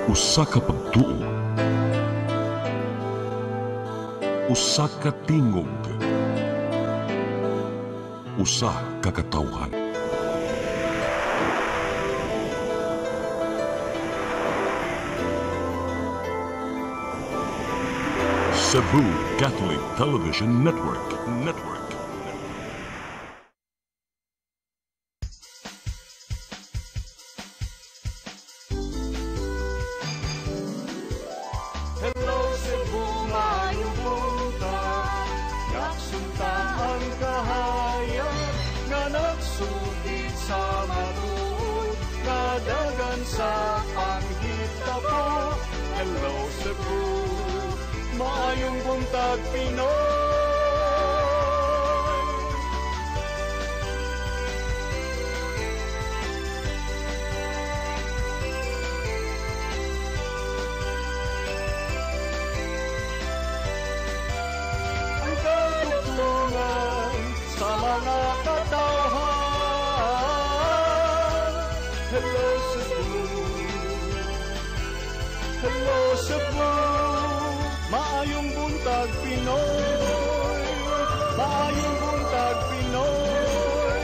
Usa ka pagtuo, usa ka tingog, usa ka katawhan. Cebu Catholic Television Network. Hello Cebu, maayong buntag. Nagsunta ang kahayag nga nagsulit sa matuod, nadagan sa panghitabo. Hello Cebu, maayong buntag Pinoy. Ang katutulungan sa mga katawhan. Hello Cebu, hello Cebu, maayong buntag Pinoy, maayong buntag Pinoy,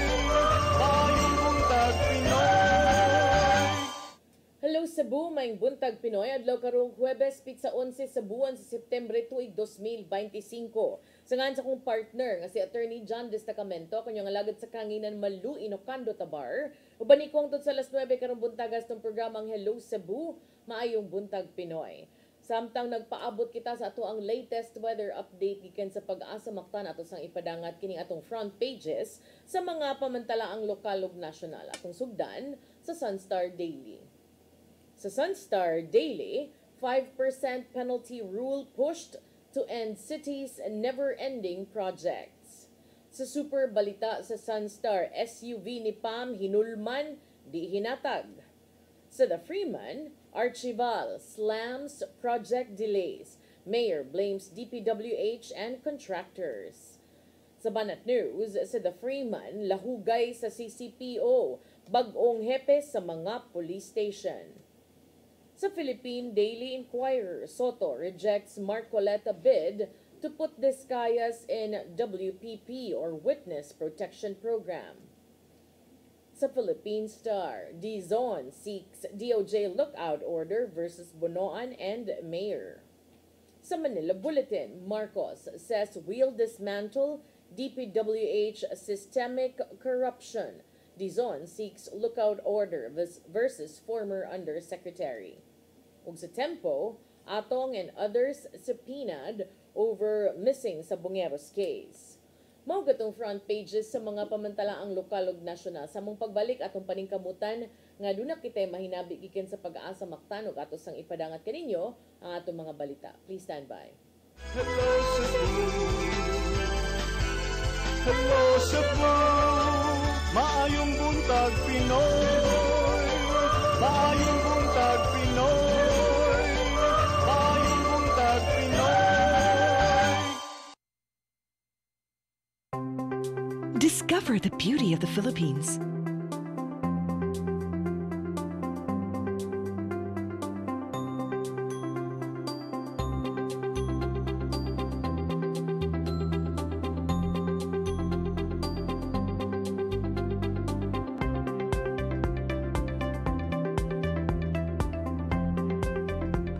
maayong buntag Pinoy. Hello Cebu, maayong buntag Pinoy. Adlaw karong Huwebes, pitsa 11 sa buwan sa Setyembre tuig 2025. Sa ngan sa kong partner nga si Attorney John Destacamento, kanyang alagad sa kanginan Malu Inocando Tabar. Ubani ko ang sa alas 9 karong buntagas ng programang Hello Cebu, maayong buntag Pinoy. Samtang nagpaabot kita sa ato ang latest weather update gikan sa Pag-asa Mactan ato sang ipadangat kining atong front pages sa mga pamantalaang lokal ug nasyonal atong sugdan sa Sunstar Daily. Sa Sunstar Daily, 5% penalty rule pushed to end city's never-ending projects. Sa Super Balita sa Sunstar, SUV ni Pam hinulman, di hinatag. Sa The Freeman, Archival slams project delays. Mayor blames DPWH and contractors. Sa Banat News, sa The Freeman, lahugay sa CCPO, bag-ong hepe sa mga police station. Sa Philippine Daily Inquirer, Soto rejects Marcoleta bid to put Discayas in WPP or Witness Protection Program. Sa Philippine Star, Dizon seeks DOJ lookout order versus Bonoan and Mayor. Sa Manila Bulletin, Marcos says we'll dismantle DPWH systemic corruption. Dizon seeks lookout order versus former undersecretary. Ug sa Tempo, Atong and others subpoenaed over missing sa Bungeros case. Mao gatong front pages sa mga pamantalaang lokal ug nasyonal. Sa mong pagbalik atong paningkamutan nga duna kitay mahinabi gikan sa Pag-asa Mactan ug ato sang ipadangat kaninyo ang atong mga balita. Please stand by. Hello Cebu, hello Cebu, maayong buntag Pinoy, maayong buntag Pinoy, maayong buntag Pinoy. Discover the beauty of the Philippines.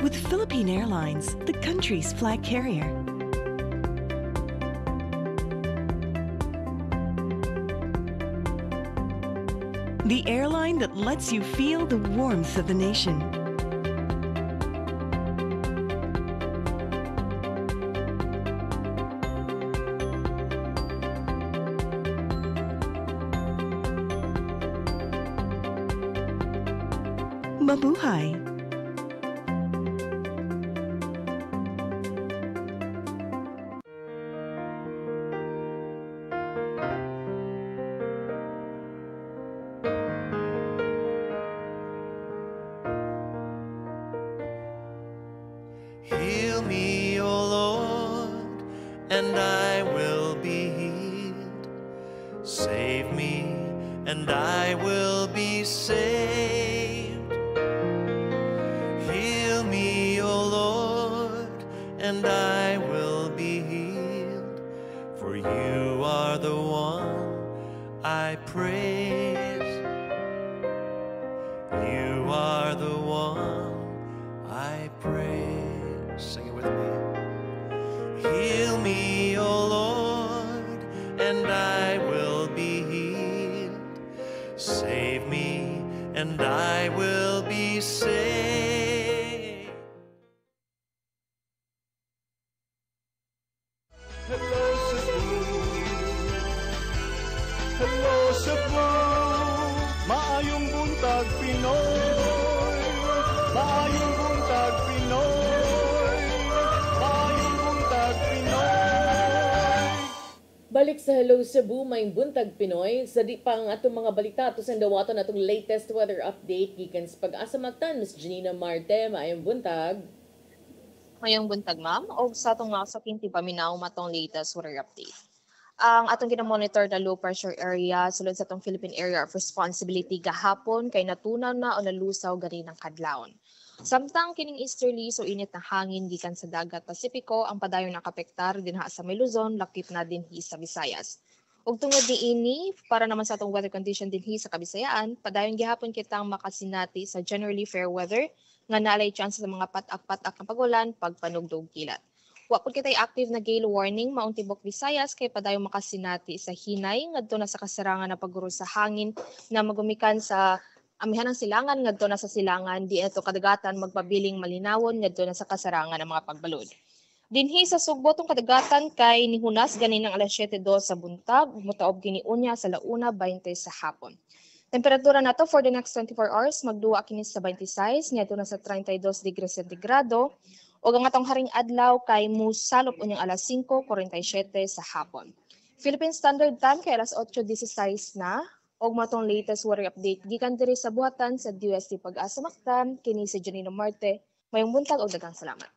With Philippine Airlines, the country's flag carrier. The airline that lets you feel the warmth of the nation. Mabuhay! Heal me, O Lord, and I will be healed. Save me, and I will be saved. Heal and I will be healed. For you are the one I praise. You are the one I praise. Sing it with me. Heal me, O Lord, and I will be healed. Save me, and I will be saved. Hello Cebu, hello Cebu, maayong buntag Pinoy, maayong buntag Pinoy, maayong buntag Pinoy. Balik sa Hello Cebu, may buntag Pinoy. Sa di pa ang atong mga balita to sa dawaton atong latest weather update gikan sa Pag-asa Mactan, Miss Janina Marte, maayong buntag. Mayong buntag, ma'am. O sa atong mga sakinti paminaw matong latest weather update. Ang atong ginamonitor na low pressure area sulod sa atong Philippine Area of Responsibility gahapon kay natunaw na o nalusaw gani ng kadlawon. Samtang kining easterly so init na hangin gikan sa dagat Pasipiko ang padayon nakapektar dinha sa may Luzon, lakip na dinhi sa Visayas. Ug tungod niini para naman sa atong weather condition dinhi sa Kabisayaan, padayon gihapon kitang makasinati sa generally fair weather nga naalay chance sa mga patak-patak ng pagulan pagpanugdog kilat. Wa pud kitay active na gale warning maong tibok Visayas kay padayon makasinati sa hinay ngadto na sa kasarangan na pagguro sa hangin na magumikan sa amihan ng silangan ngadto na sa silangan di eto kadagatan magpabiling malinawon ngadto na sa kasarangan ng mga pagbalod. Dinhi sa Sugbo tong kadagatan kay nihunas ganin ng alas 7:02 sa buntag motaob kini unya sa 1:20 sa hapon. Temperatura nato for the next 24 hours magduwa kini sa 26 ngadto na sa 32 degrees sentigrado ug ang atong haring adlaw kay musalop unyang alas 5:47 sa hapon. Philippine Standard Time kay alas 8:16 na ug matong latest weather update gikan diri sa buhatan sa DOST Pag-asa Mactan kini si Janina Marte. Mayong buntag ug daghang salamat.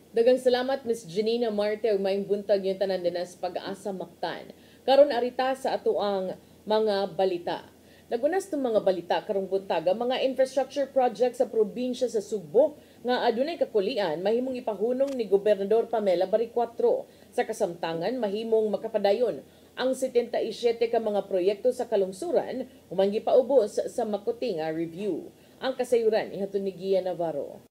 Daghang salamat Miss Janina Marte ug mayong buntag yung tanan din sa Pag-asa Mactan. Karon arita sa ato ang mga balita. Nagunas tong mga balita karong buntaga, mga infrastructure project sa probinsya sa Sugbo nga adunay kakulian mahimong ipahunong ni Gobernador Pamela Baricuatro. Sa kasamtangan mahimong makapadayon ang 77 ka mga proyekto sa kalungsuran humang gipaubos sa makuting review. Ang kasayuran ihatod ni Gia Navarro.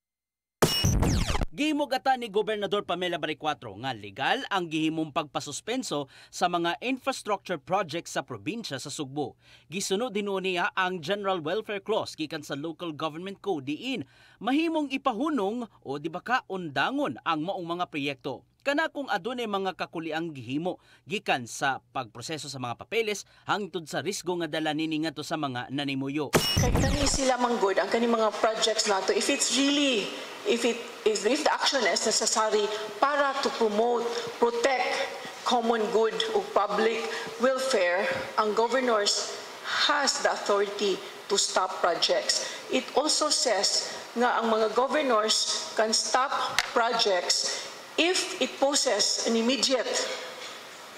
Gihimog ata ni Gobernador Pamela Baricuatro nga legal ang gihimong pagpasuspenso sa mga infrastructure projects sa probinsya sa Sugbo. Gisunod din niya ang General Welfare Clause gikan sa Local Government Code diin mahimong ipahunong o di ba ka undangon ang maong mga proyekto. Kana kung adunay mga kakuliang gihimo gikan sa pagproseso sa mga papeles hangtod sa risgo nga dala nini ngadto sa mga nanimuyo. Kani sila manggod ang kani mga projects nato if it's really if the action is necessary para to promote, protect common good o public welfare, ang governors has the authority to stop projects. It also says nga ang mga governors can stop projects if it poses an immediate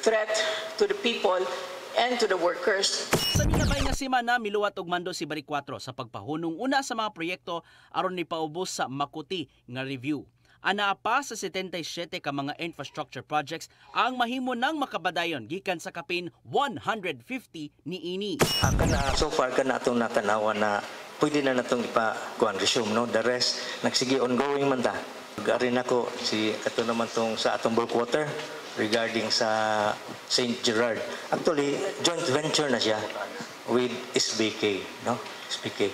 threat to the people and to the workers. Sa minabay nga semana miluwat og mando si Baricuatro sa pagpahunong una sa mga proyekto aron ni paubos sa makuti nga review. Ana pa sa 77 ka mga infrastructure projects ang mahimo nang makabadayon gikan sa kapin 150 niini. So far kana atong natanawa na pwede na natong ipa-kuan resume no. The rest nagsige ongoing man ta. Gari nako si ato naman tong sa atong bulkwater regarding sa St. Gerard. Actually, joint venture na siya with SBK, no? SBK.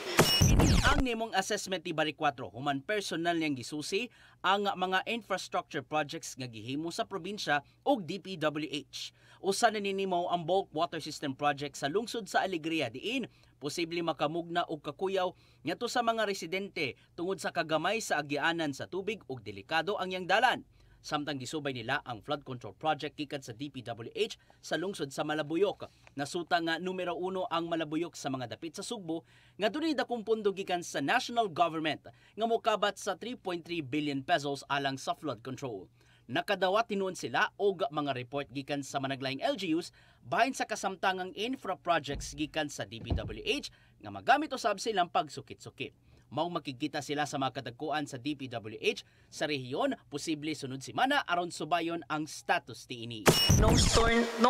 Ang nimong assessment ni Baricuatro human personal niyang gisusi ang mga infrastructure projects nga gihimo sa probinsya ug DPWH. Usa na ninimo ang bulk water system project sa lungsod sa Alegria diin posible makamugna og kakuyaw ngadto sa mga residente tungod sa kagamay sa agianan sa tubig ug delikado ang yang dalan. Samtang gisubay nila ang flood control project gikan sa DPWH sa lungsod sa Malabuyok. Nasuta nga numero 1 ang Malabuyok sa mga dapit sa Sugbo nga dunay dakong pondo gikan sa national government nga mokabat sa 3.3 billion pesos alang sa flood control. Nakadawat tinuon sila og mga report gikan sa managlaing LGUs bahin sa kasamtangang infra projects gikan sa DPWH nga magamit usab silang pagsukit-sukit. Mao makikita sila sa mga katagkuan sa DPWH sa rehiyon, posible sunod semana aron subayon ang status tiini. No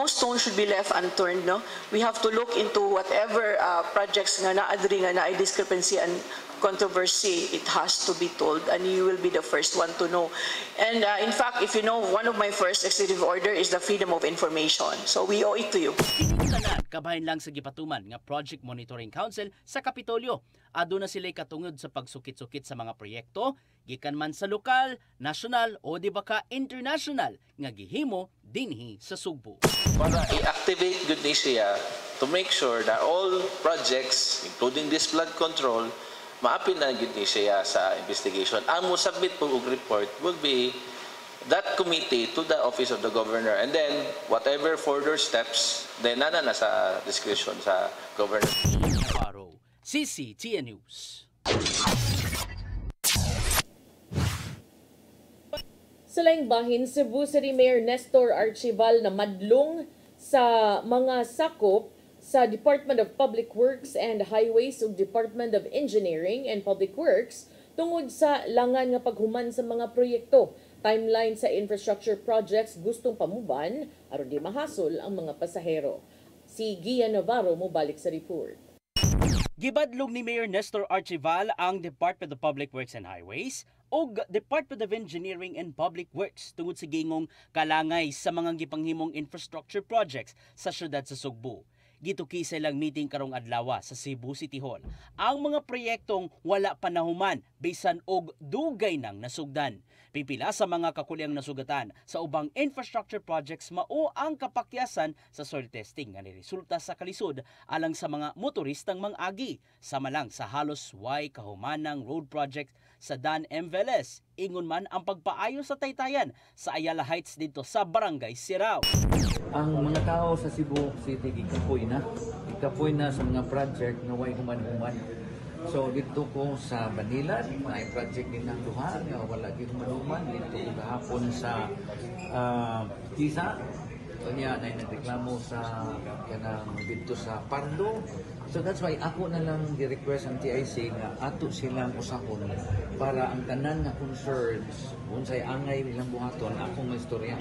stone should be left unturned, no? We have to look into whatever projects nga naadri nga naay discrepancy and controversy, it has to be told, and you will be the first one to know. And in fact, if you know, one of my first executive order is the freedom of information. So we owe it to you. Tanan, kabahin lang sa gipatuman nga Project Monitoring Council sa Kapitolyo. Ado na sila'y katungod sa pagsukit-sukit sa mga proyekto, gikan man sa lokal, national o di ba ka international nga gihimo dinhi sa Sugbo. Para i-activate gud ni siya to make sure that all projects, including this flood control, maapin na gud ni siya sa investigation. Ang mo submit po og report will be that committee to the office of the governor, and then whatever further steps then na sa discretion sa governor. CCTN News. Sa laing bahin, Cebu City Mayor Nestor Archival na madlong sa mga sakop sa Department of Public Works and Highways ug Department of Engineering and Public Works tungod sa langan nga paghuman sa mga proyekto. Timeline sa infrastructure projects gustong pamuban aron di mahasol ang mga pasahero. Si Gia Navarro mo balik sa report. Gibadlong ni Mayor Nestor Archival ang Department of Public Works and Highways o Department of Engineering and Public Works tungod sa gingong kalangay sa mga gipanghimong infrastructure projects sa syudad sa Sugbo. Gituki sa ilang meeting karong adlaw sa Cebu City Hall. Ang mga proyektong wala pa nahuman bisan og dugay nang nasugdan. Pipila sa mga kakuliang nasugatan sa ubang infrastructure projects mao ang kapakyasan sa soil testing nga niresulta sa kalisod alang sa mga motoristang mang-agi. Sama lang sa halos way kahumanang road project sa Dan M. Velez. Ingon man ang pagpaayo sa taytayan sa Ayala Heights dito sa Barangay Sirao. Ang mga tao sa Cebu City ikapoy na sa mga project na way human-human. So dito ko sa Manila, may project din ng duha nga wala gyud human-human. Dito ko gahapon sa Tisa, kanya na nagreklamo sa kanang dito sa Pardo. So that's why ako na lang gi-request ang TIC nga ato silang usahon para ang tanan nga concerns unsay angay nilang buhaton akong istorya.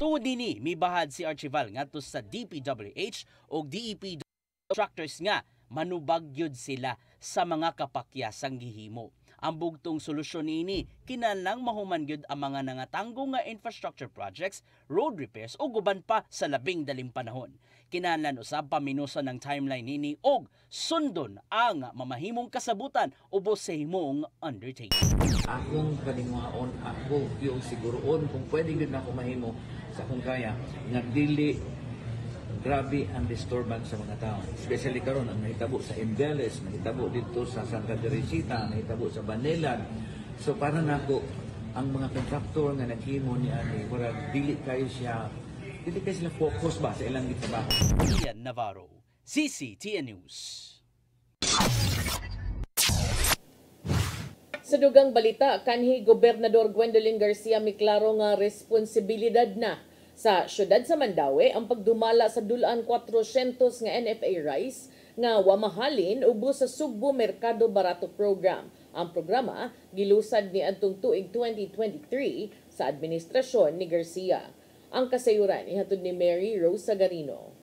Tuod dinhi mibahad si Archival ngadto sa DPWH o DEP contractors nga manubag gyud sila sa mga kapakyasang gihimo. Ang bugtong solusyon niini kinahanglang mahuman gyud ang mga nangatanggo nga infrastructure projects, road repairs o guban pa sa labing daling panahon. Kinahanglan usab paminusan ng timeline niini og sundon ang mamahimong kasabutan ubos sa himong undertaking. Akong kalingaon, ako yung siguroon kung pwede gyud na ako mahimo sa akong kaya nga dili grabe ang disturbance sa mga tao. Especially karon ang nahitabo sa Imbeles, nahitabo dito sa Santa Teresita, nahitabo sa Banilan. So para nako ang mga contractor nga naghimo ni ani, wala dili kayo sila focus ba sa ilang gitrabaho. Ian Navarro, CCTN News. Sa dugang balita, kanhi Gobernador Gwendolyn Garcia miklaro nga responsibilidad na sa syudad sa Mandaue ang pagdumala sa dulaan 400 nga NFA rice nga wamahalin ubos sa Sugbo Merkado Barato Program. Ang programa gilusad ni adtong tuig 2023 sa administrasyon ni Garcia. Ang kasayuran ihatod ni Mary Rose Sagarino.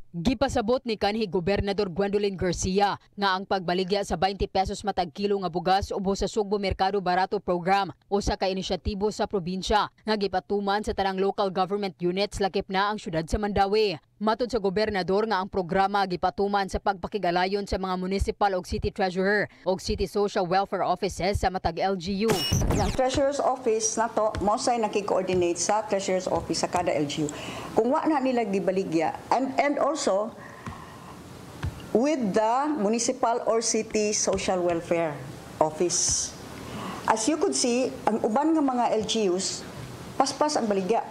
Gipasabot ni kanhi Gobernador Gwendolyn Garcia nga ang pagbaligya sa 20 pesos matag kilo nga bugas ubos sa Sugbo Merkado Barato Program usa ka inisyatibo sa probinsya nga gipatuman sa tanang local government units lakip na ang syudad sa Mandaue. Matod sa gobernador nga ang programa gipatuman sa pagpakigalayon sa mga municipal ug city treasurer ug city social welfare offices sa matag LGU. Ang treasurer's office nato mo say nakikoordinate sa treasurer's office sa kada LGU. Kung wa na nila gibaligya and also with the municipal or city social welfare office. As you could see, ang uban nga mga LGUs paspas ang baligya.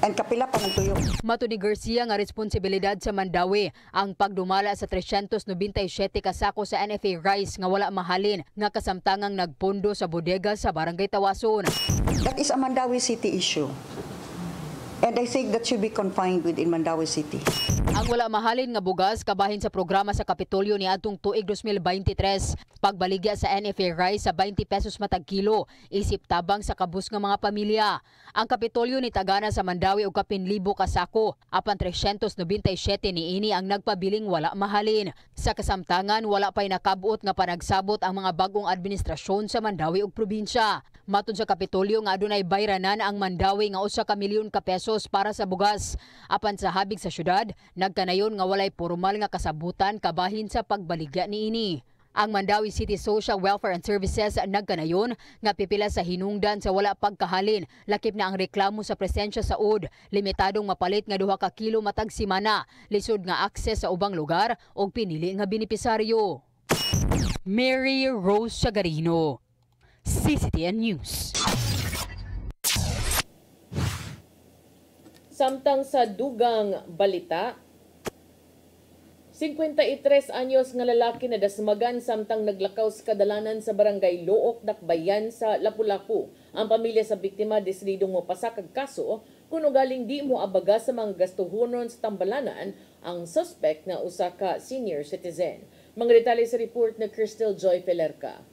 And kapila pa ng tuyo. Mato ni Garcia nga responsibilidad sa Mandaue ang pagdumala sa 397 kasako sa NFA rice nga wala mahalin nga kasamtangang nagpondo sa bodega sa Barangay Tawason. That is a Mandaue City issue. And I think that should be confined within Mandaue City. Ang wala mahalin nga bugas kabahin sa programa sa Kapitolyo ni atong tuig 2023, pagbaligya sa NFA rice sa 20 pesos matag kilo, isip tabang sa kabus nga mga pamilya. Ang Kapitolyo ni tagana sa Mandaue og kapin libo ka sako, apan 397 niini ang nagpabiling wala mahalin. Sa kasamtangan wala pay nakabuot nga panagsabot ang mga bagong administrasyon sa Mandaue ug probinsya. Matod sa Kapitolyo nga adunay bayranan ang Mandaue nga 1 ka milyon ka pesos para sa bugas. Apan sa habig sa syudad, nagkanayon nga walay formal nga kasabutan kabahin sa pagbaligya niini. Ang Mandaue City Social Welfare and Services nagkanayon nga pipila sa hinungdan sa wala pagkahalin, lakip na ang reklamo sa presensya sa UD, limitadong mapalit nga 2 ka kilo matag simana, lisod nga akses sa ubang lugar o pinili nga benepisaryo. Mary Rose Sagarino, CCTN News. Samtang sa dugang balita, 53 anyos nga lalaki na dasmagan samtang naglakaw sa kadalanan sa barangay Look, Dakbayan sa Lapu-Lapu. Ang pamilya sa biktima desididong mopasakag kaso kung galing di mo abaga sa mga gastuhonon sa tambalanan ang suspect na usa ka senior citizen. Mga detalye sa report na Crystal Joy Pelerca.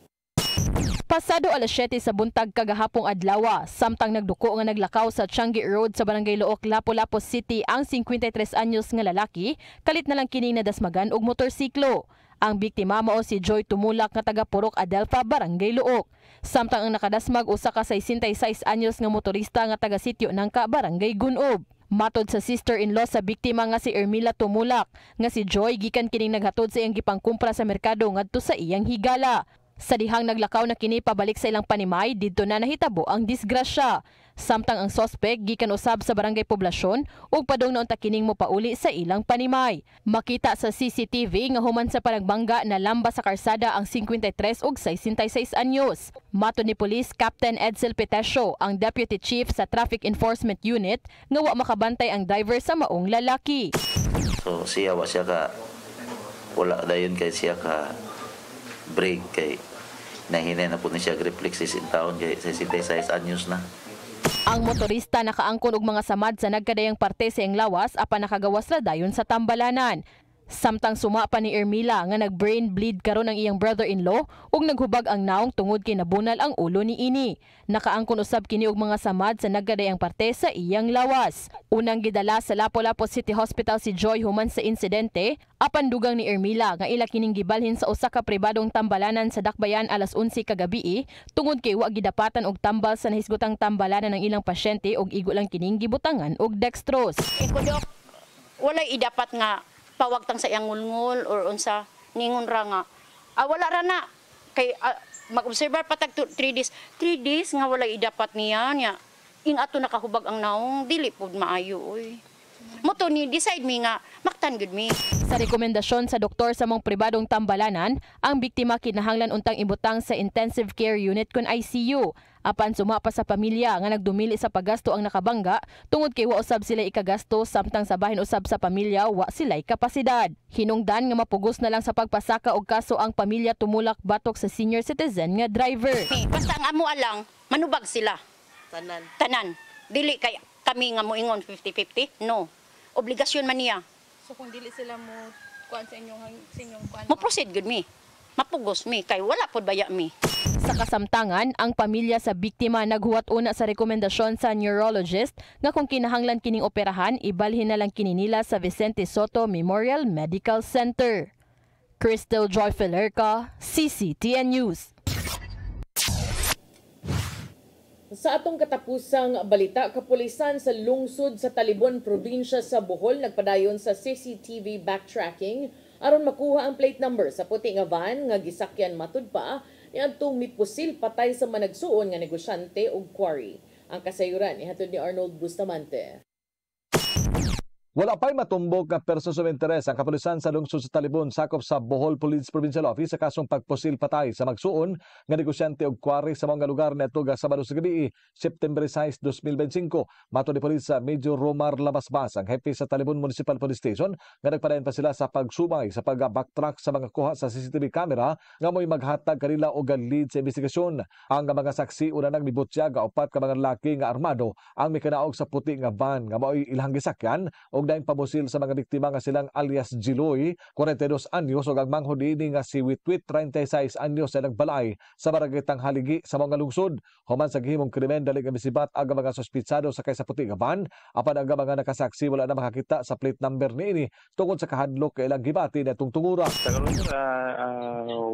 Pasado alas 7 sa buntag kagahapong adlaw, samtang nagduko nga naglakaw sa Changi Road sa Barangay Look, Lapu-Lapu City ang 53 anyos nga lalaki, kalit na lang kini nadasmagan og motorsiklo. Ang biktima mao si Joy Tumulak nga taga Purok Adelpa, Barangay Look. Samtang ang nakadasmag usa ka 66 anyos nga motorista nga taga Sitio Nangka, Barangay Gunob. Matod sa sister-in-law sa biktima nga si Ermila Tumulak, nga si Joy gikan kining naghatod sa iyang gipangkumpra sa merkado ngadto sa iyang higala. Sa dihang naglakaw na kini pabalik sa ilang panimay, didto na nahitabo ang disgrasya. Samtang ang suspect gikan usab sa barangay poblasyon ug padung na unta kining mopauli sa ilang panimay. Makita sa CCTV nga human sa panagbangga na lamba sa karsada ang 53 ug 66 anyos. Matod ni Police Captain Edsel Petesio, ang Deputy Chief sa Traffic Enforcement Unit, nga wa makabantay ang driver sa maong lalaki. So siya wala dayon kay siya ka break kay nahinay na po na siya reflexes in town kay 66 anyos na. Ang motorista nakaangkon og mga samad sa nagkadayang parte sa iyang lawas apan nakagawas ra dayon sa tambalanan. Samtang suma pa ni Ermila nga nag-brain bleed karon ang iyang brother-in-law ug naghubag ang naong tungod kay nabunal ang ulo ni ini. Nakaangkon usab kini og mga samad sa nagkadayang parte sa iyang lawas. Unang gidala sa Lapu-Lapu City Hospital si Joy human sa insidente, apan dugang ni Ermila nga ila kining gibalhin sa usa ka pribadong tambalanan sa Dakbayan alas 11 kagabi tungod kay wa gidapatan og tambal sa nahisgotang tambalanan ng ilang pasyente ug igo lang kining gibutangan og dextrose. Ikudok, walay idapat nga pawagtang sa iyang ngulngul or unsa ningon ra nga wala ra na kay mag-observer patag 3 days nga wala idapat niya ing ato nakahubag ang naong dili pud maayo oy moto ni decide mi nga maktan gud mi. Sa rekomendasyon sa doktor sa mga pribadong tambalanan, ang biktima kinahanglan untang ibutang sa intensive care unit kun ICU. Apan suma pa sa pamilya nga nagdumili sa paggasto ang nakabangga tungod kay wa usab sila ikagasto samtang sa bahin usab sa pamilya wa sila'y kapasidad. Hinungdan nga mapugos na lang sa pagpasaka og kaso ang pamilya Tumulak batok sa senior citizen nga driver. Basta ang amo alang manubag sila. Tanan. Dili kay kami nga moingon 50-50. No. Obligasyon man niya. So kung dili sila mo kuan sa inyong kuan. Mo proceed gud mi. Mapugos mi kay wala pod baya mi. Sa kasamtangan, ang pamilya sa biktima naghuwat una sa rekomendasyon sa neurologist nga kung kinahanglan kining operahan, ibalhin na lang kini nila sa Vicente Soto Memorial Medical Center. Crystal Joy Pelerca, CCTN News. Sa atong katapusang balita, kapulisan sa lungsod sa Talibon, probinsya sa Bohol nagpadayon sa CCTV backtracking aron makuha ang plate number sa puti nga van nga gisakyan matud pa niadtong mipusil patay sa managsuon nga negosyante og quarry. Ang kasayuran ihatod ni Arnold Bustamante. Wala pa'y matumbok nga persons of interest ang kapulisan sa lungsod sa Talibon sakop sa Bohol Police Provincial Office sa kasong pagpusil patay sa magsuon nga negosyante og kwari sa mga lugar neto ga Sabado sa gabi, September 6, 2025. Mato ni Police Major Romar Labasbas, ang hepe sa Talibon Municipal Police Station, nga nagpadayon pa sila sa pagsumay sa pag-backtrack sa mga kuha sa CCTV camera nga mo'y maghatag kanila og lead sa investigasyon. Ang mga saksi una nang nibutya ga upat ka mga lalaki nga armado ang mikanaog sa puti nga van nga mo'y ilang gisakyan og dayon pamusil sa mga biktima nga silang alias Jiloy, 42 anyos, ug ang manghod ini nga si Witwit, 36 anyos, sa nagbalay sa barangay Tanghaligi sa mga lungsod. Human sa gihimong krimen dali nga misibat ang mga suspitsado sa kaysa puti nga van, apan ang mga nakasaksi wala na makakita sa plate number niini tungod sa kahadlok kay ilang gibati natong tungura. Sa karon sir,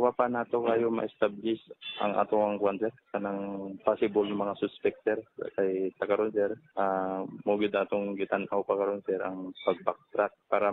wapa nato kayo ma-establish ang atong kwanter kanang possible mga suspecter kay sa karon sir, mo gid atong gitan-aw pa karon sir ang pag-backtrack para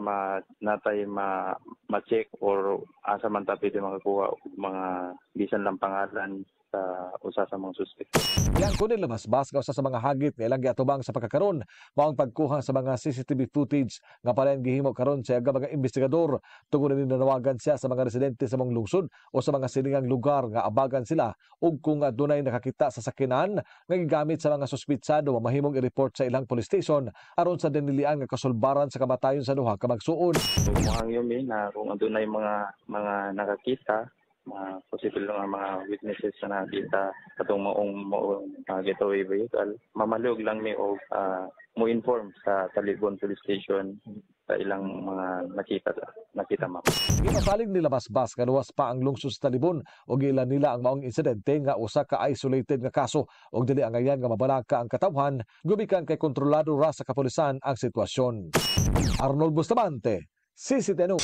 natay ma-check or asa man ta pwede makakuha og mga bisan lang pangalan sa usa sa mga suspect. Yang kunin Labasbas nga usa sa mga hagit nga ilang giatubang sa pagkakaron mao ang pagkuha sa mga CCTV footage nga palayan gihimo karon sa mga investigador tungod ni nanawagan siya sa mga residente sa mga lungsod o sa mga silingang lugar nga abagan sila ug kung dunay nakakita sa sakinan nga gigamit sa mga suspitsado mahimong i-report sa ilang police station aron sa dinilian nga kasulbaran sa kamatayon sa duha ka magsuon. Mahangyo na kung dunay mga nakakita, mga possible nga mga witnesses na nakita katong maong getaway vehicle, mamalog lang mi og mo inform sa Talibon Police Station sa ilang mga nakita ma'am. Gipasalig ni Labasbas nga luwas pa ang lungsod sa Talibon ug ilan nila ang maong insidente nga usa ka isolated nga kaso ug dili angayan nga mabalaka ang katawhan gumikan kay kontrolado ra sa kapulisan ang sitwasyon. Arnold Bustamante, CCTV.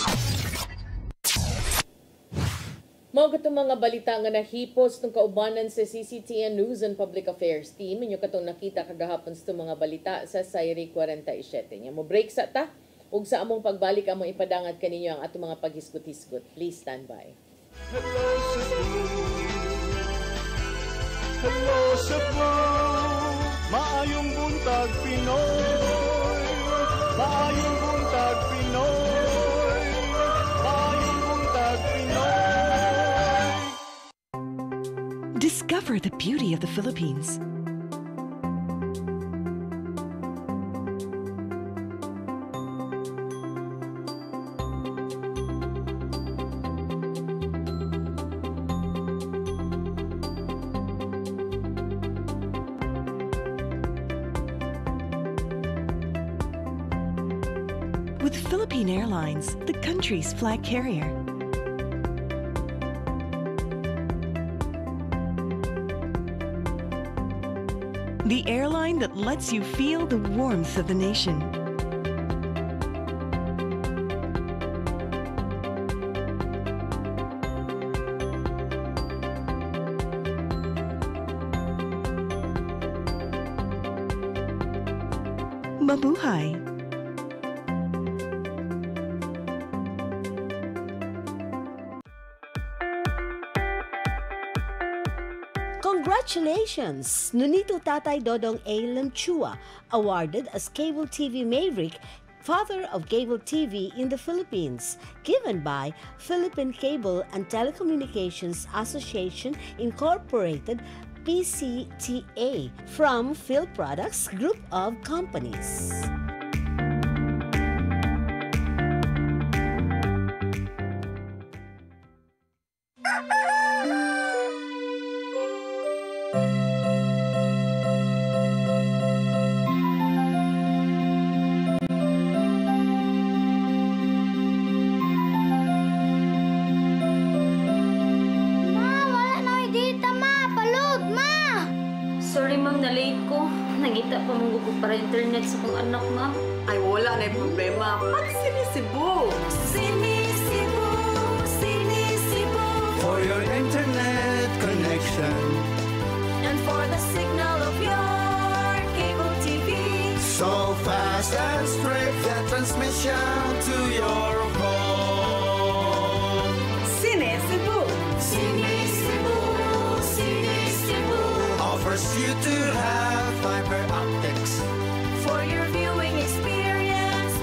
Mao katong mga balita nga nahipos ng kaubanan sa CCTN News and Public Affairs team. Inyo katong nakita kagahapon sa mga balita sa Sayri 47. Nya mo break sa ta ug sa among pagbalik among ipadangat kaninyo ang atong mga paghisgot-hisgot. Please stand by. Hello Cebu, maayong buntag Pinoy, maayong buntag Pinoy, maayong buntag Pinoy. Discover the beauty of the Philippines. With Philippine Airlines, the country's flag carrier. The airline that lets you feel the warmth of the nation. Mabuhay! Congratulations! Nunito Tatay Dodong A. Lamchua, awarded as Cable TV Maverick, Father of Cable TV in the Philippines, given by Philippine Cable and Telecommunications Association Incorporated, PCTA, from Phil Products Group of Companies. Nangita pa mong gugod para internet sa kong anak, ma'am. Ay, wala na yung problema. Pag-Sinisibu! Sinisibu! Sinisibu! For your internet connection. And for the signal of your cable TV. So fast and straight, the transmission to your home. Sinisibu! Sinisibu! Sinisibu! Offers you to have fiber optics for your viewing experience.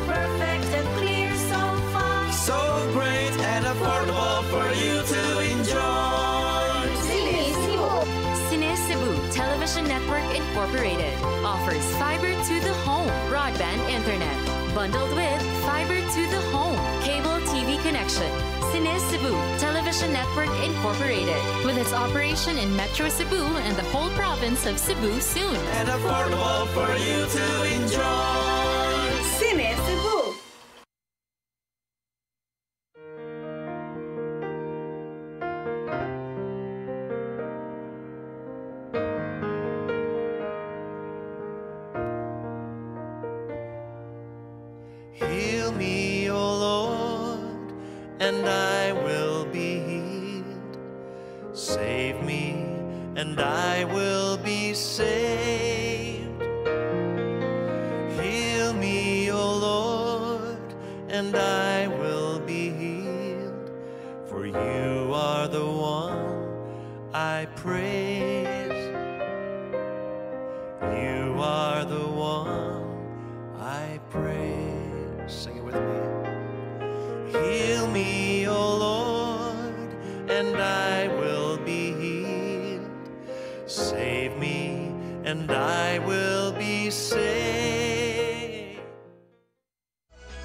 Television Network Incorporated offers fiber to the home broadband internet bundled with fiber to the home cable TV connection. Cine Cebu Television Network Incorporated, with its operation in Metro Cebu and the whole province of Cebu soon. And affordable for you to enjoy. Cine Cebu. Heal me, O Lord, and I will be healed. Save me, and I will be saved. Heal me, O Lord, and I will be healed. For you are the one I praise. You are the one I praise. Sing it with me. Heal me, O Lord, and I will be healed. Save me, and I will be saved.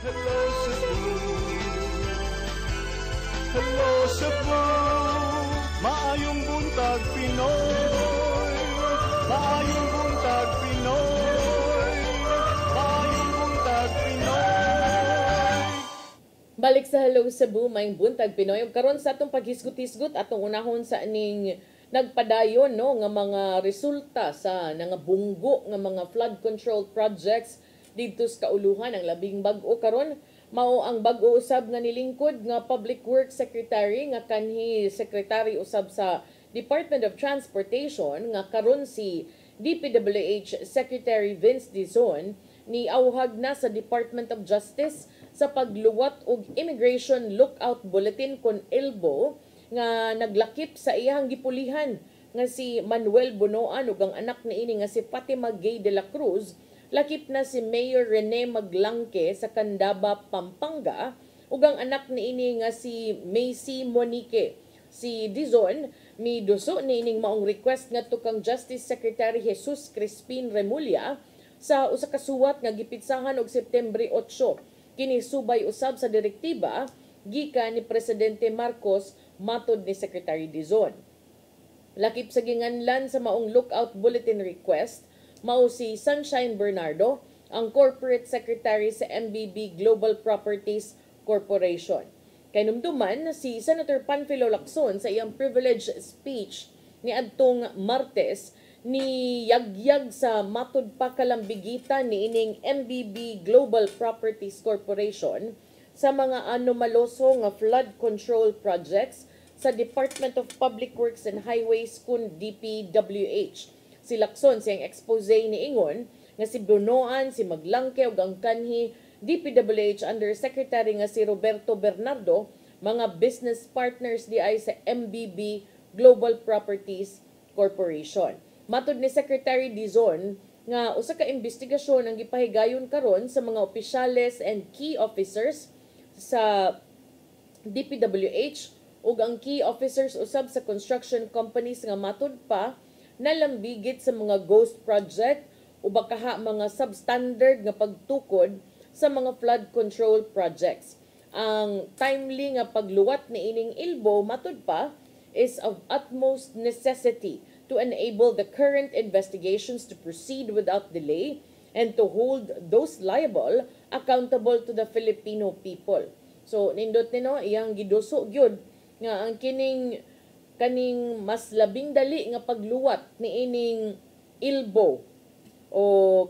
Hello Cebu, hello Cebu, maayong buntag Pinoy, maayong buntag Pinoy, maayong buntag Pinoy. Balik sa Hello Cebu, maayong buntag Pinoy. Ug karon sa atong paghisgot-hisgot atong unahon sa aning nagpadayon no nga mga resulta sa nangabunggo nga mga flood control projects didto sa kauluhan. Ang labing bag-o karon mao ang bag-o usab nga nilingkod nga Public Works Secretary nga kanhi Secretary usab sa Department of Transportation nga karon si DPWH Secretary Vince Dizon ni auhag na sa Department of Justice sa pagluwat og Immigration Lookout Bulletin kon ILBO nga naglakip sa iyang gipulihan nga si Manuel Bunoan ug ang anak niini nga si Fatima Gay de la Cruz. Lakip na si Mayor Rene Maglangke sa Candaba, Pampanga ug ang anak niini nga si Macy Monique. Si Dizon miduso niining maong request ngadto kang Justice Secretary Jesus Crispin Remulla sa usa ka suwat nga gipitsahan og Septembre 8. Kini subay usab sa direktiba gikan ni Presidente Marcos matod ni Secretary Dizon. Lakip sa ginganlan sa maong lookout bulletin request mao si Sunshine Bernardo, ang Corporate Secretary sa MBB Global Properties Corporation. Kay numduman si Senator Panfilo Lacson sa iyang privileged speech ni adtong Martes ni yagyag sa matud pa kalambigitan ni ining MBB Global Properties Corporation sa mga anomaloso nga flood control projects sa Department of Public Works and Highways kun DPWH. Si Lacson siyang expose ni ingon nga si Bunoan, si Maglangke ug ang kanhi DPWH Undersecretary nga si Roberto Bernardo mga business partners di ay sa MBB Global Properties Corporation. Matud ni Secretary Dizon nga usa ka investigasyon ang gipahigayon karon sa mga opisyales and key officers sa DPWH ug ang key officers usab sa construction companies nga matud pa nalambigit sa mga ghost project o bakaha mga substandard nga pagtukod sa mga flood control projects. Ang timely nga pagluwat ni ining ILBO matud pa is of utmost necessity to enable the current investigations to proceed without delay and to hold those liable accountable to the Filipino people. So nindot nino iyang giduso gyud nga ang kaning mas labing dali nga pagluwat ni ining ILBO o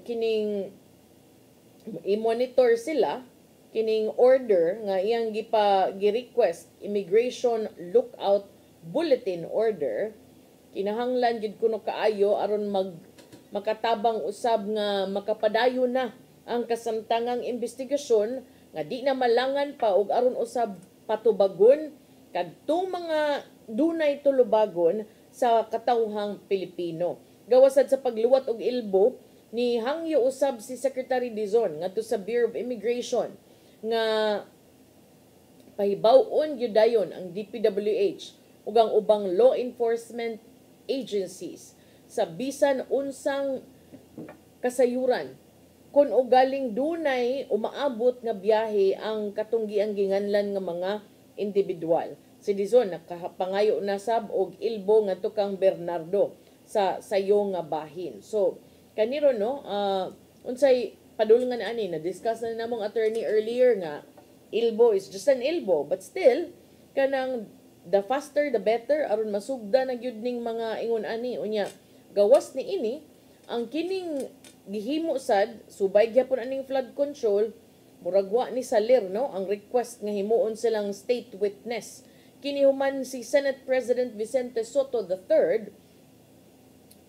kining i-monitor sila kining order nga iyang gi-request Immigration Lookout Bulletin Order kinahanglan gid kuno kaayo aron makatabang usab nga makapadayon na ang kasamtangang investigasyon nga di na malangan pa og aron usab patubagon kadtong mga dunay tulubagon sa katawhang Pilipino. Gawasad sa pagluwat og ILBO ni hangyo usab si Secretary Dizon ngadto sa Bureau of Immigration nga pahibaw-on gyud dayon ang DPWH ug ang ubang law enforcement agencies sa bisan unsang kasayuran. Kung ugaling dunay umaabot nga biyahe ang katunggiang ginganlan nga mga individual. Si Dizon nakapangayo na sab og Ilbo ngadto kang Bernardo sa sayo nga bahin. So kaniro no unsay padulngan ani na discuss na namong attorney earlier nga Ilbo is just an Ilbo, but still kanang the faster the better aron masugda na gyud ning mga ingon ani unya gawas ni ini ang kining gihimo sad subay gyapon aning flood control murag wa ni salir no ang request nga himuon silang state witness kini human si Senate President Vicente Soto III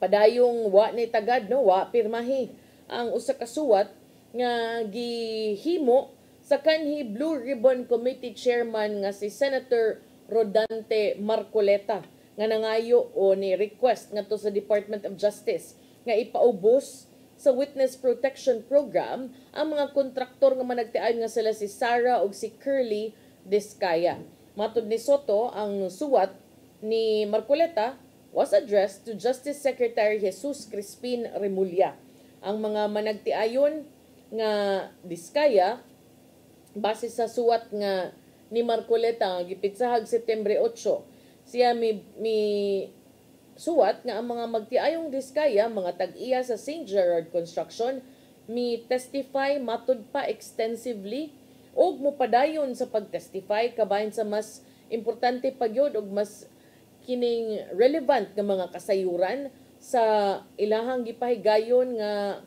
padayong wa ni tagad no wa pirmahi ang usa ka suwat nga gihimo sa kanhi Blue Ribbon Committee Chairman nga si Senator Rodante Marcoleta nga nangayo o ni request ngadto sa Department of Justice nga ipaubos sa Witness Protection Program ang mga kontraktor nga managtian nga sila si Sarah ug si Curly Discaya. Matud ni Soto, ang suwat ni Marcoleta was addressed to Justice Secretary Jesus Crispin Remulla. Ang mga managtiayon nga Discaya base sa suwat nga ni Marcoleta nga gipitsahag Setyembre 8, siya mi suwat nga ang mga magtiayong Discaya, mga tag-iya sa St. Gerard Construction, mi testify matud pa extensively og mopadayon sa pagtestify kabahin sa mas importante pagyod og mas kining relevant nga mga kasayuran sa ilahang gipahigayon nga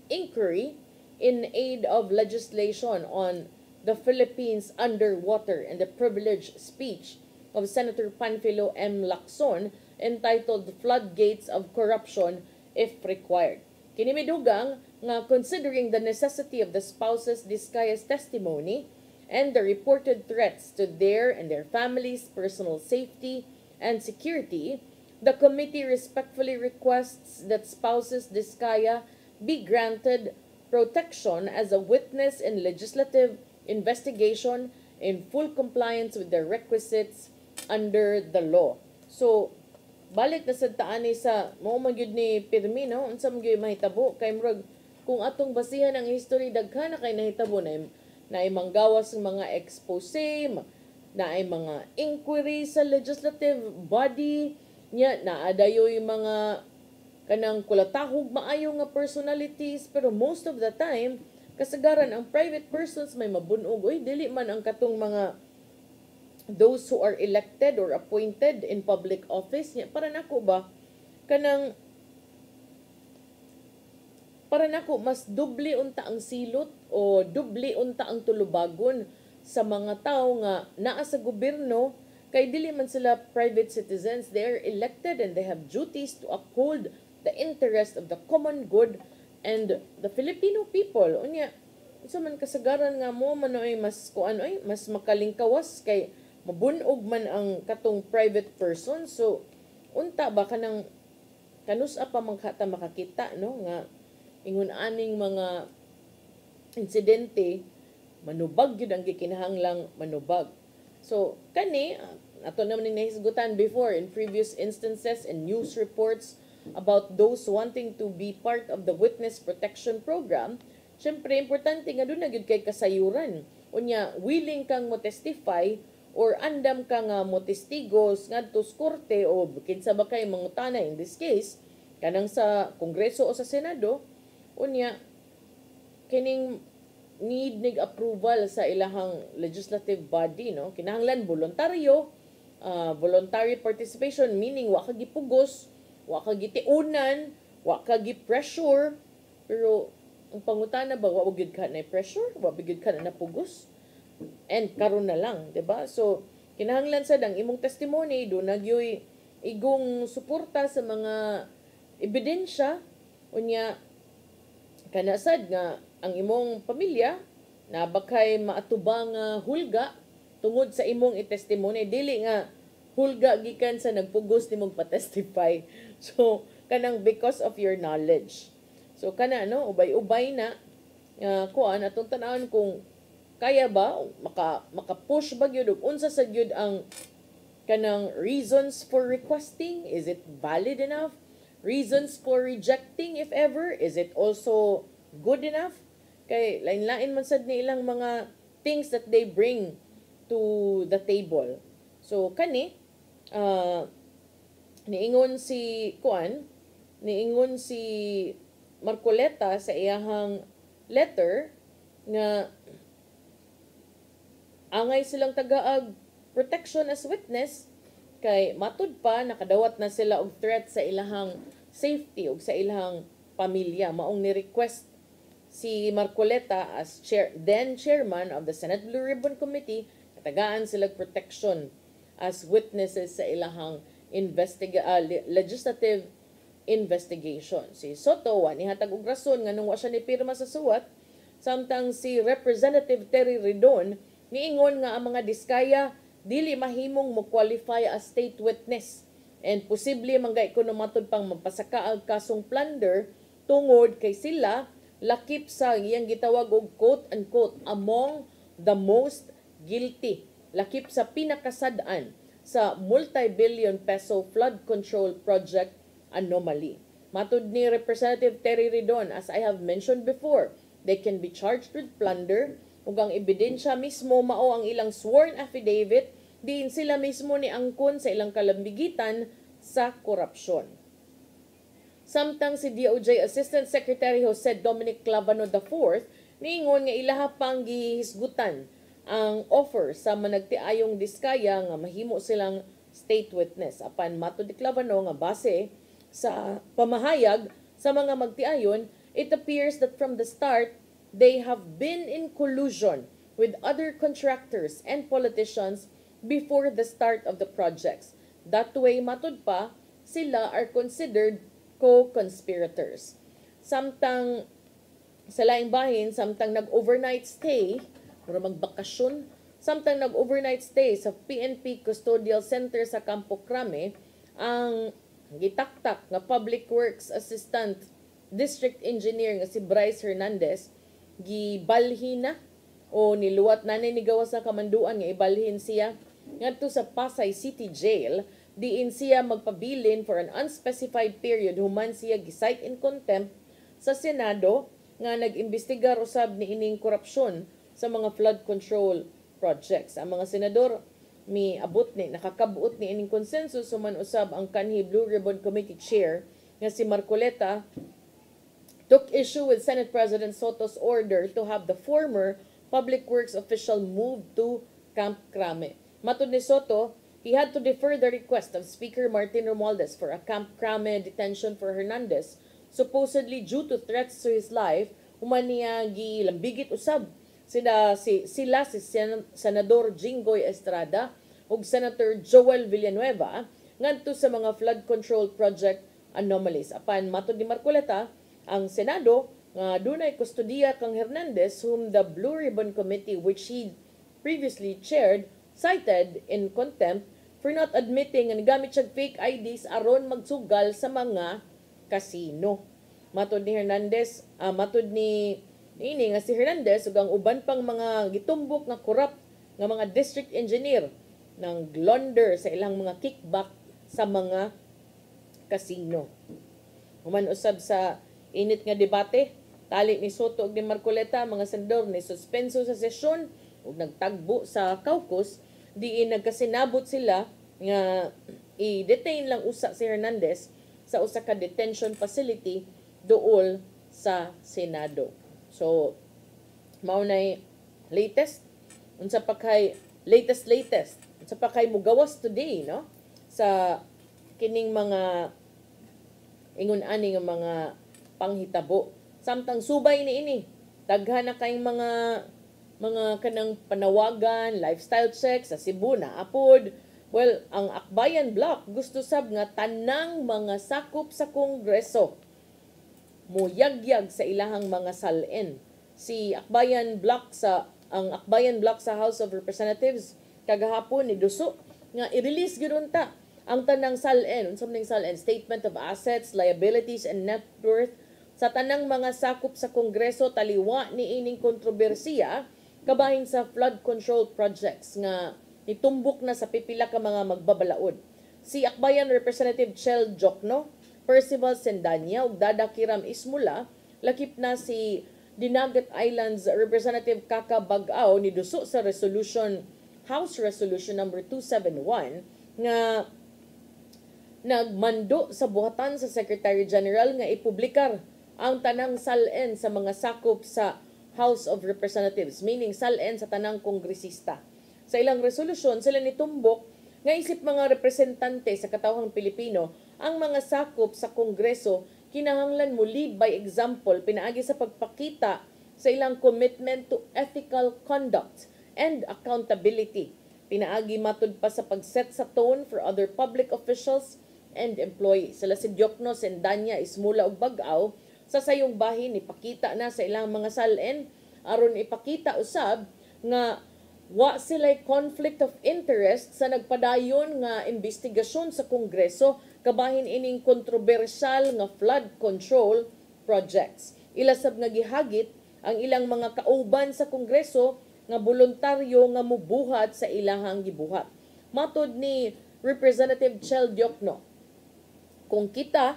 inquiry in aid of legislation on the Philippines underwater and the privileged speech of Senator Panfilo M. Lacson entitled Floodgates of Corruption if Required. Kini midugang nga considering the necessity of the spouses Discaya's testimony and the reported threats to their and their families' personal safety and security, the committee respectfully requests that spouses Discaya be granted protection as a witness in legislative investigation in full compliance with the requisites under the law. So, balik na sa taani sa mao man gyud ni Pirmi no unsa man gyud mahitabo kay murag kung atong basihan ang history daghan na kay nahitabo na manggawas ng mga expose na ay mga inquiry sa legislative body nya naadayoy mga kanang kulatahog maayo nga personalities pero most of the time kasagaran ang private persons may mabunog oy dili man ang katong mga those who are elected or appointed in public office nya para nako ba kanang para nako mas doble unta ang silot o doble unta ang tulubagon sa mga tao nga naa sa gobyerno kay dili man sila private citizens, they are elected and they have duties to uphold the interest of the common good and the Filipino people. Unya, isa man kasagaran nga mo man ay mas kuan ay mas makalingkawas kay mabunog man ang katong private person. So unta ba kanang kanus-a pa magkata makakita no nga ingon aning mga insidente manubag gyud ang gikinahanglang manubag. So kani ato naman ni nahisgutan before in previous instances and news reports about those wanting to be part of the witness protection program. Syempre importante nga doon na gyud kay kasayuran. Unya willing kang mo testify or andam ka nga mo testigos ngadto sa korte o kinsa ba kay mangutana in this case kanang sa Kongreso o sa Senado unya kining need approval sa ilahang legislative body no kinahanglan voluntaryo voluntary participation meaning wa ka gipugos wa ka gitiunan wa ka gi-pressure pero ang pangutana ba wa gyud ka na pressure wa gyud ka na napugos and karon na lang, 'di ba? So kinahanglan sad ang imong testimony do nagyoy igong suporta sa mga ebidensya unya kana sad nga ang imong pamilya na bakay maatubang hulga tungod sa imong i-testimony dili nga hulga gikan sa nagpugos nimong pa-testify. So kanang because of your knowledge. So kana no ubay-ubay na kuan atong tan-awon kung kaya ba maka-push ba gyud unsa sa gyud ang kanang reasons for requesting, is it valid enough? reasons for rejecting if ever? Is it also good enough? Kay lain-lain man sad ni ilang mga things that they bring to the table. So kani niingon si Marcoleta sa iyahang letter nga angay silang tagaag protection as witness kay matud pa nakadawat na sila og threat sa ilahang safety ug sa ilahang pamilya. Maong ni-request si Marcoleta as then chairman of the Senate Blue Ribbon Committee katagaan sila protection as witnesses sa ilahang legislative investigation. Si Soto nihatag og rason nganong wa siya ni pirma sa suwat, samtang si Representative Terry Ridon niingon nga ang mga diskaya dili mahimong mo qualify as state witness and posible manggay kuno matud pang mapasaka ang kasong plunder tungod kay sila lakip sa iyang gitawag og quote-unquote among the most guilty, lakip sa pinakasad-an sa multi-billion peso flood control project anomaly. Matud ni Representative Terry Ridon, as I have mentioned before, they can be charged with plunder ug ang ebidensya mismo mao ang ilang sworn affidavit diin sila mismo ni angkon sa ilang kalambigitan sa korupsyon. Samtang si DOJ Assistant Secretary Jose Dominic Clavano IV niingon nga ilaha pang gihisgutan ang offer sa managtiayong diskaya nga mahimo silang state witness. Apan matud ni Clavano nga base sa pamahayag sa mga magtiayon, it appears that from the start they have been in collusion with other contractors and politicians before the start of the projects. That way, matud pa, sila are considered co-conspirators. Samtang sa laing bahin, samtang nag-overnight stay, o magbakasyon, samtang nag-overnight stay sa PNP Custodial Center sa Campo Crame, ang gitaktak nga Public Works Assistant District Engineer nga si Bryce Hernandez, gibalhin na o niluwat na ni gawas sa kamanduan nga ibalhin siya ngadto sa Pasay City Jail diin siya magpabilin for an unspecified period human siya gicite in contempt sa Senado nga nag-imbestigar usab ni ining korupsyon sa mga flood control projects. Ang mga senador nakakabuot ni ining consensus human usab ang kanhi Blue Ribbon Committee Chair nga si Marcoleta took issue with Senate President Soto's order to have the former Public Works official moved to Camp Crame. Matud ni Soto, he had to defer the request of Speaker Martin Romualdez for a Camp Crame detention for Hernandez, supposedly due to threats to his life, human niya gilambigit usab sila si Senador Jinggoy Estrada ug Senator Joel Villanueva ngadto sa mga flood control project anomalies. Apan matud ni Marcoleta, ang Senado nga dunay kustodiya kang Hernandez whom the Blue Ribbon Committee, which he previously chaired, cited in contempt for not admitting nga nagamit siya fake IDs aron magsugal sa mga kasino. Matud ni Hernandez, matud ni nga si Hernandez ug ang uban pang mga gitumbok nga corrupt nga mga district engineer ng blunder sa ilang mga kickback sa mga kasino. Human usab sa init nga debate, tali ni Soto ug ni Marcoleta, mga senador ni suspenso sa sesyon ug nagtagbo sa caucus diin nagkasinabot sila nga i-detain lang usa si Hernandez sa usa ka detention facility duol sa Senado. So mao nay latest unsa pa kay latest unsa pa kay mugawas today no sa kining mga ingon-ani nga mga panghitabo. Samtang subay ni ini, daghan na kayong mga kanang panawagan, lifestyle check sa Cebu na apod. Well, ang Akbayan Block gusto sab nga tanang mga sakop sa Kongreso muyagyag sa ilahang mga salin. Ang Akbayan Block sa House of Representatives kagahapon ni duso nga i-release gyud unta ang tanang salin, unsa man salin, statement of assets, liabilities and net worth sa tanang mga sakop sa Kongreso taliwa ni ining kontrobersiya kabahin sa flood control projects nga nitumbok na sa pipila ka mga magbabalaod. Si Akbayan Representative Chel Jokno Percival Sendanya ug Dada Kiram Ismula, lakip na si Dinagat Islands Representative Kaka Bag-aw ni duso sa House Resolution number 271 nga nagmando sa buhatan sa Secretary General nga ipublikar ang tanang salen sa mga sakop sa House of Representatives, meaning salen sa tanang kongresista. Sa ilang resolusyon, sila nitumbok nga isip mga representante sa katawhang Pilipino ang mga sakop sa Kongreso kinahanglan mo lead by example pinaagi sa pagpakita sa ilang commitment to ethical conduct and accountability. Pinaagi matud pa sa pagset sa tone for other public officials and employees. Sila si Diokno Sendanya Ismula ug Bag-aw sa sayong bahin ipakita na sa ilang mga salen aron ipakita usab nga wa sila'y conflict of interest sa nagpadayon nga investigasyon sa Kongreso kabahin ining kontrobersyal nga flood control projects. Ilasab nga gihagit ang ilang mga kauban sa Kongreso nga voluntaryo nga mubuhat sa ilahang gibuhat. Matod ni Representative Chel Diokno, kung kita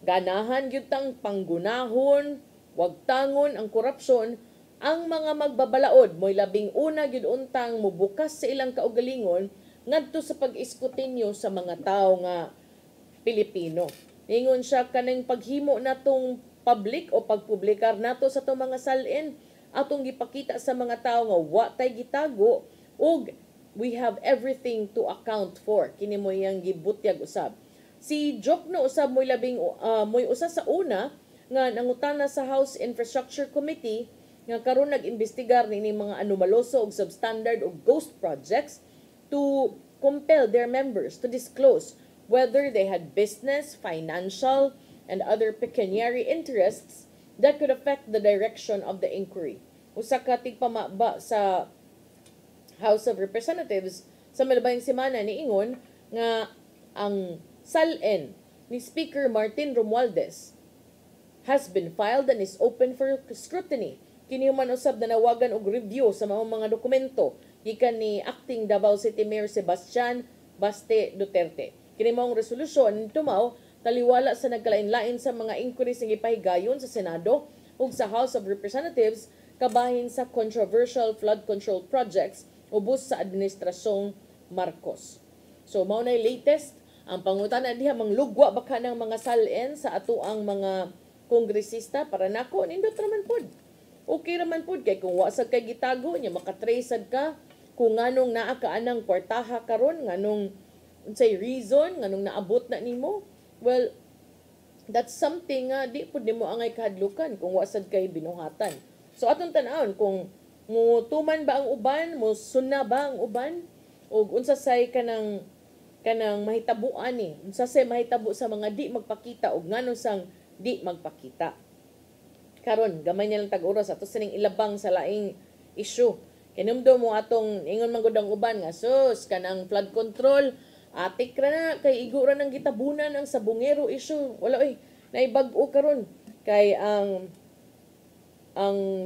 ganahan gyud tang panggunahon, wag tangon ang korupsyon, ang mga magbabalaod mo'y labing una gyud untang mubukas sa ilang kaugalingon ngadto sa pag-iskutinyo sa mga tao nga Pilipino. Ingon siya kanang paghimo natong public o pagpublikar nato sa itong mga salin atong gipakita sa mga tao nga wa tay gitago ug we have everything to account for. Kini mo yang gibutyag usab. Si Diokno usab mo'y labing mo'y usa sa una nga nangutana sa House Infrastructure Committee nga karon nag-imbestigar nini mga anomaloso ug substandard ug ghost projects to compel their members to disclose whether they had business, financial, and other pecuniary interests that could affect the direction of the inquiry. Usa ka tigpamaba sa House of Representatives sa milabayng semana niingon nga ang salen ni Speaker Martin Romualdez has been filed and is open for scrutiny. Kini man usab na nawagan og review sa mga dokumento gikan ni Acting Davao City Mayor Sebastian Baste Duterte. Kini maong resolusyon tumaw taliwala sa nagkalain-lain sa mga inquiries nga gipahigayon sa Senado ug sa House of Representatives kabahin sa controversial flood control projects ubos sa administrasyong Marcos. So mao nay latest ang pangutana diha manglugwa ba ka ng mga salen sa atoang mga kongresista para nako nindot raman pod. Okay raman pod kay kung wa sad kay gitago nya makatrace sad ka kung nganong naa ka anang kwartaha karon nganong unsay reason nganong naabot na nimo. Well, that's something di pud nimo angay kahadlukan kung wa sad kay binuhatan. So atong tan-awon kung mutuman ba ang uban, musuna ba ang uban ug unsa say kanang mahitabuan ni, unsa say mahitabo sa mga di magpakita ug ngano sang di magpakita. Karon gamay nilang tag-oras ato sining ilabang sa laing issue. Kinumdo mo atong ingon man gud ang uban nga sus kanang flood control atik ra na kay igo ra nang gitabunan ang sabungero issue. Wala naibag-o karon kay ang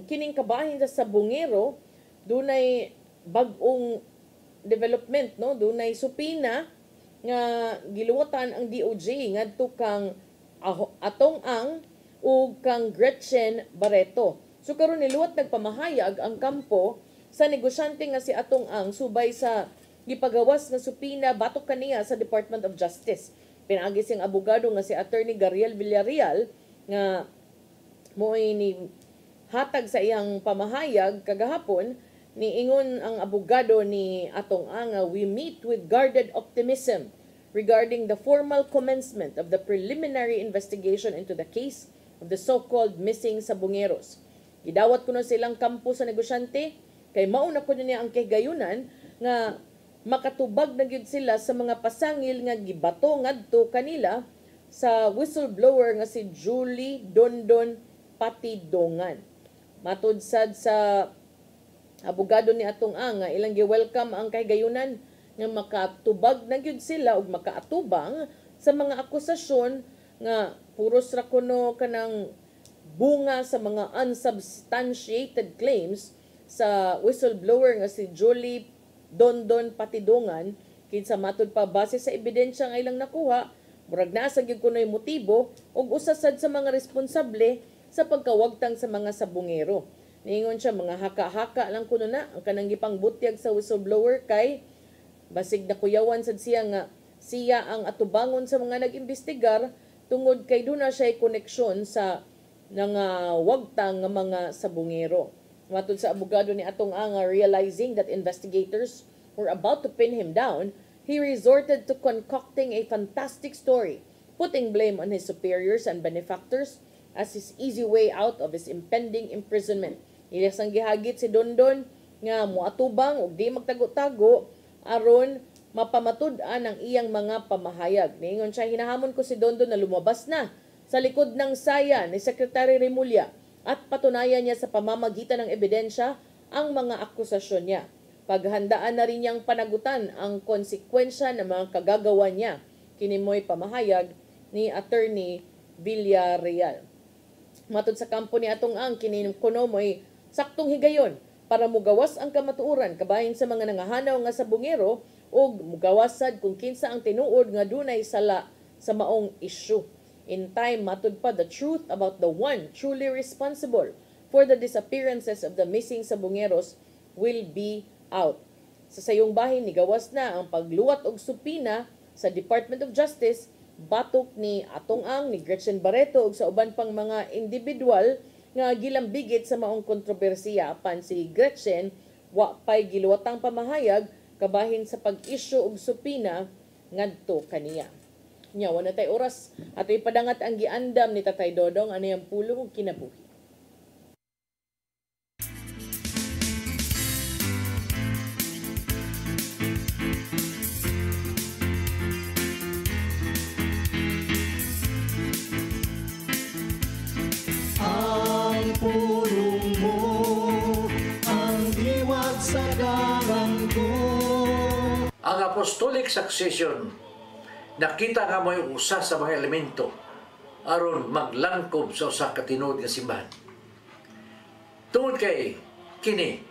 kining kabahin sa sabungero dunay bag-ong development no, dunay supina nga giluwatan ang DOJ ngadto kang atong ang ug kang Gretchen Barreto. So karon niluwat nagpamahayag ang kampo sa negosyante nga si atong ang subay sa gipagawas nga supina batok kaniya sa Department of Justice. Pinaagi siyang abogado nga si Attorney Gariel Villarreal nga mo'y ni hatag sa iyang pamahayag kagahapon niingon ang abogado ni atong ang we meet with guarded optimism regarding the formal commencement of the preliminary investigation into the case of the so-called missing sabungeros. Gidawat ko na silang kampo sa negosyante kay mauna ko niya ang kigayunan nga makatubag na gyud sila sa mga pasangil nga gibato ngadto kanila sa whistleblower nga si Julie Dondon Patidongan. Matud sad sa abogado ni atong ang ilang gi-welcome ang kahigayunan nga makatubag na gyud sila ug makaatubang sa mga akusasyon nga puros ra kuno kanang bunga sa mga unsubstantiated claims sa whistleblower nga si Julie Dondon Patidongan kinsa matud pa base sa ebidensya nga ilang nakuha Murag nasa gyud kunoy motibo ug usasad sa mga responsable sa pagkawagtang sa mga sabungero. Niingon siya mga haka-haka lang kuno na ang kanang gipangbutyag sa whistleblower kay basig na kuyawan sad siya nga siya ang atubangon sa mga nag-imbestigar tungod kay doon na siya koneksyon sa wagtang nga mga sabungero. Matod sa abogado ni Atong Anga, realizing that investigators were about to pin him down, he resorted to concocting a fantastic story, putting blame on his superiors and benefactors as his easy way out of his impending imprisonment. Ilasang gihagit si Dondon nga muatubang ug di magtago-tago aron mapamatud-an ang iyang mga pamahayag. Niingon siya, hinahamon ko si Dondon na lumabas na sa likod ng saya ni Secretary Remulla at patunayan niya sa pamamagitan ng ebidensya ang mga akusasyon niya. Paghandaan na rin niyang panagutan ang konsekwensya ng mga kagagawa niya. Kinimoy pamahayag ni Attorney Villarreal. Matod sa kampo ni Atong Ang, kinikuno mo'y saktong higayon para mugawas ang kamatuoran kabahin sa mga nangahanaw nga sabungero o mugawasad kung kinsa ang tinuod nga dunay sala sa maong isyu. In time, matud pa the truth about the one truly responsible for the disappearances of the missing sabungeros will be out. Sa sayong bahin, nigawas na ang pagluwat og supina sa Department of Justice batok ni Atong Ang, ni Gretchen Barreto ug sa uban pang mga individual nga gilambigit sa maong kontrobersiya apan si Gretchen wa pay giluwatang pamahayag kabahin sa pag-issue og supina ngadto kaniya. Nya wala tay oras ato ipadangat ang giandam ni Tatay Dodong ano yang pulong ug kinabuhi. Ang pulong mo ang diwag sa dalan ko. Ang apostolic succession nakita nga mo'y usa sa mga elemento aron maglangkob sa usa ka tinuod nga simbahan. Tungod kay kini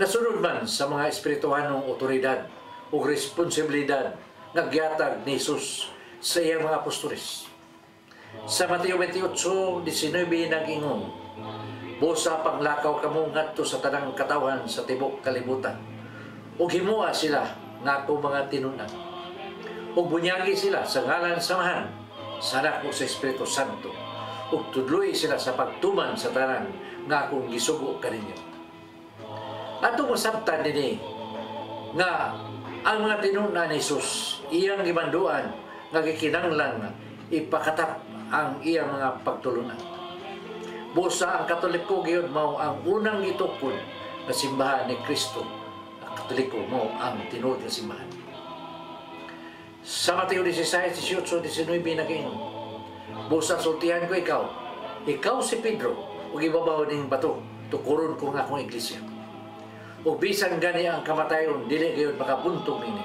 nasunod man sa mga espirituhanong otoridad ug responsibilidad nga gihatag ni Jesus sa iyang mga apostoles. Sa Mateo 28:19 nag-ingon, "Busa panglakaw kamo ngadto sa tanang katawan sa tibok kalibutan, ug himuha sila nga ako mga tinunan. Ug bunyagi sila sa ngalan samahan sa Anak ug sa Espiritu Santo, ug tudloy sila sa pagtuman sa tanan nga akong gisugo kaninyo." Atong masabtan dinhi nga ang mga tinunan ni Jesus iyang gimanduan nga gikinahanglan ipakatap ang iyang mga pagtulunan. Busa ang Katoliko gyud mao ang unang gitukod na simbahan ni Kristo. Ang Katoliko mao ang tinuod nga simbahan. Sa Mateo 16:18-19 nag-ingon, "Busa sultihan ko ikaw si Pedro, ug ibabaw ning bato, tukuron ko nga akong iglesia. Ug bisan gani ang kamatayon dili gyud makabuntong nini.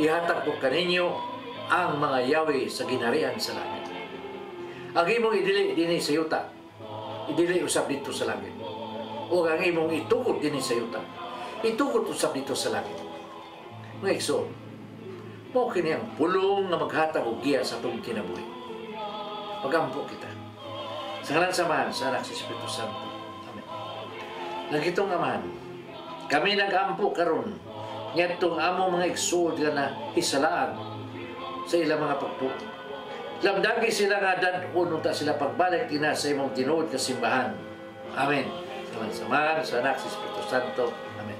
Ihatag ko kaninyo ang mga yawi sa ginharian sa langit. Ang imong idili dinhi sa yuta, idili usab dito sa langit. O ang imong itukod dinhi sa yuta, itukod usab dito sa langit." Mga igsoon, mao kini ang pulong nga maghatag og giya sa atong kinabuhi. Pagampo kita. Sa ngalan sa Ama, sa Anak, sa Espiritu Santo. Amen. Nagitong Amahan, kami nagampo karon ngadtong among mga igsoon na hisalaan sa ilang mga pagtuo. Lamdagi sila nga dadon unta sila pagbalik ina sa imong tinuod nga simbahan. Amen. Sa Ama, sa Anak, sa Espiritu Santo. Amen.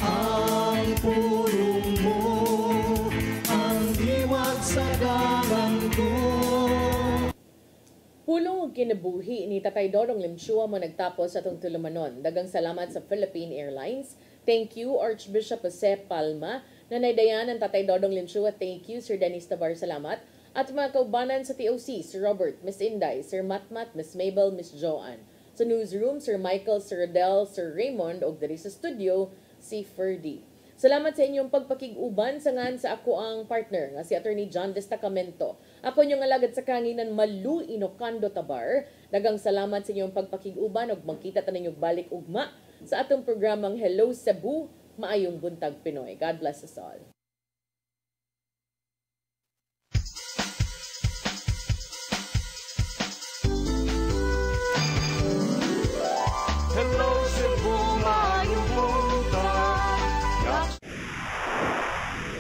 Ang pulong mo ang diwag sa dalan ko. Pulong ug kinabuhi ni Tatay Dodong Limchua mo nagtapos sa atong tulumanon. Dagang salamat sa Philippine Airlines. Thank you Archbishop Jose Palma. Nanay Dayan ang Tatay Dodong Limchua. Thank you Sir Dennis Tabar. Salamat. At mga kaubanan sa TOC, Sir Robert, Miss Inday, Sir Matmat, Miss Mabel, Miss Joanne. Sa newsroom, Sir Michael, Sir Adele, Sir Raymond, og diri sa studio, si Ferdy. Salamat sa inyong pagpakig-uban sangan sa ako ang partner nga si Attorney John Destacamento. Ako inyong alagad sa kanginan Malu Inocando Tabar. Dagang salamat sa inyong pagpakig-uban ug magkita ta ninyong balik ugma sa atong programang Hello Cebu, maayong buntag Pinoy. God bless us all.